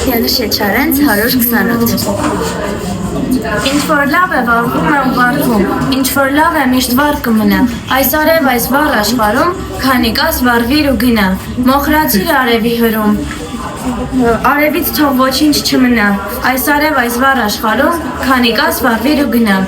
Ելիշե Չարենց 128 Ինչ որ լավ է վարվում է ուղարկվում, ինչ որ լավ է միշտ վար կմնա, այս արև այս վառ աշխարհում, քանի կաս վարվիր ու գնա, մոխրացիր արևի հրում, արևից թող ոչինչ չմնա, այս արև այս վառ աշխարհում, քանի կաս վարվիր ու գնա։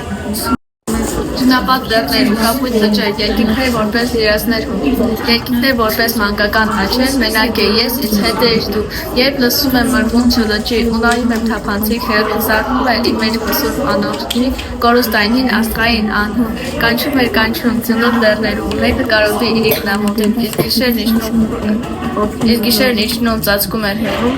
Ճնապատ լեռներ ու կապույտ լճեր, երկինքներ որպես երազներ ու երկինքներ որպես մանկական աչեր, մենակ է ես, ինձ հետ էիր դու, երբ լսում եմ մրմունջը լճի, ունայում եմ թափանցիկ հեռուն, զարթնում է իմ մեջ սուրբ անորքի, կորուստայնին աստղային անհուն, կանչում էր կանչում ծնոտ լեռներ ու մեկը կարոտի իր ինքնամոտին, իսկ գիշերն իջնում ծածկում էր հեռուն,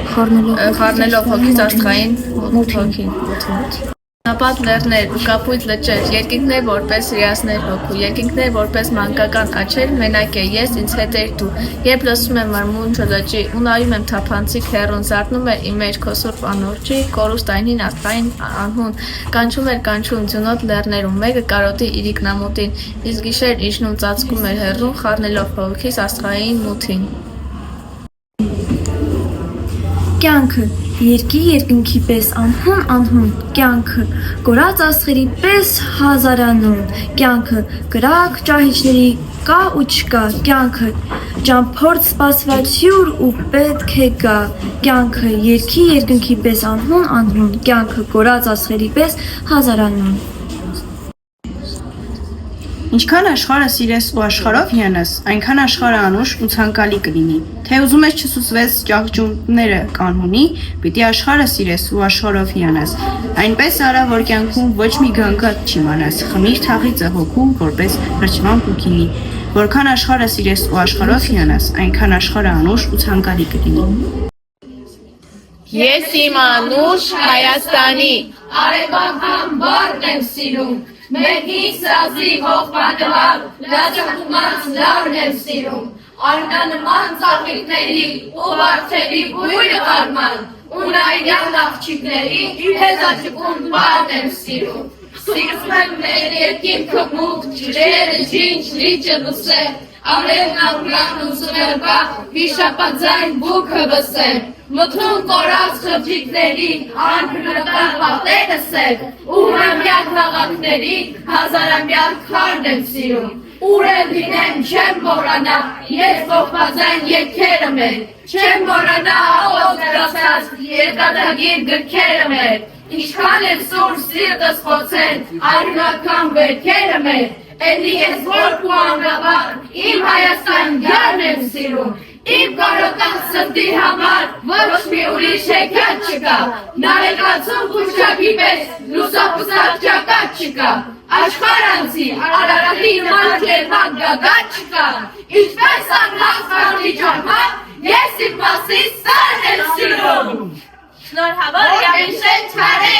խառնելով հոգից աստղային հոգին։ Ճնապատ լեռներ ու կապույտ լճեր, երկինքներ որպես երազներ հոգու, երկինքներ որպես մանկական աչեր, մենակ է ես, ինձ հետ էիր դու, երբ լսում եմ մրմունջը լճի, ունայում եմ թափանցիկ հեռուն, զարթնում է իմ մեջ սուրբ անորքի, կորուստայնին աստղային անհուն, կանչում էր կանչում ծնոտ լեռներում, մեկը կարոտի իր ինքնամոտին, իսկ գիշերն իջնում ծածկում էր հեռուն, խառնելով հոգիս աստղային մութին։ Կյանքը երկի երկնքի պես անհուն կյանքը կորած աստղերի պես հազարանուն կյանքը կրակ ճահիճների կա ու չկա կյանքը ճամփորդ սպասված հյուր ու պետք է գա կյանքը երկի երկնքի պես անհուն կյանքը կորած աստղերի պես հազարանուն Ինչքան աշխարհը սիրես ու աշխարհով հիանաս, այնքան աշխարհը անուշ ու ցանկալի կլինի։ Թե ուզում ես չսուսվես ճահճունները կանոնի, պիտի աշխարհը սիրես ու աշխարհով հիանաս։ Այնպես արա, որ կյանքում ոչ մի գանգատ չիմանաս, խմիր թաղիծը հոգու, որպես հրճվանք ու գինի։ Որքան աշխարհը սիրես ու աշխարհով հիանաս, այնքան աշխարհը անուշ ու ցանկալի կլինի։ Ես իմ անուշ Հայաստանի Արևական բառն եմ սիրում, մերգին սազի հողպանվար, լաջախումանց լավն եմ սիրում, արնանման ծաղիկների ու վարդերի բույրը կարման, ու նայրյան աղջիկների հեզաճկուն բառն եմ սիրում, սիրում եմ մեր երկինքը մուտ, ջրերը ջինջ լիճը լուսե, արևն աղրան ու զվերբա, վիշապաձայն բուքը վսեմ, մթուն կորած խջիկների, անհրդար պատերը սեր, ուրամյակ հաղակների, հազարամյակ քարն եմ սիրում, ուր եմ լինեմ չեմ մորանա, ես ողբազայն ետքերը մեր, չեմ մորանա աղոտ գրասած, երկատագիր գրքերը մեր, ինչքան եմ սուր սիրտս խոցեն, արյունական վերքերը մեր, էլի ես որք ու անգավար, իմ Հայաստան գարն եմ սիրում, իմ կարոտան սրտի համար ոչ մի ուրիշ հեքիաթ չկա, նարեկացում խուշակի պես լուսապսակ ճակատ չկա, աշխարանցի Արարատի նման կերպակ գագաթ չկա, ինչպես անհաս կարդի ճարմակ, ես իմ մասի սարն եմ սիրում։ Շնորհավոր Եղիշե Չարենց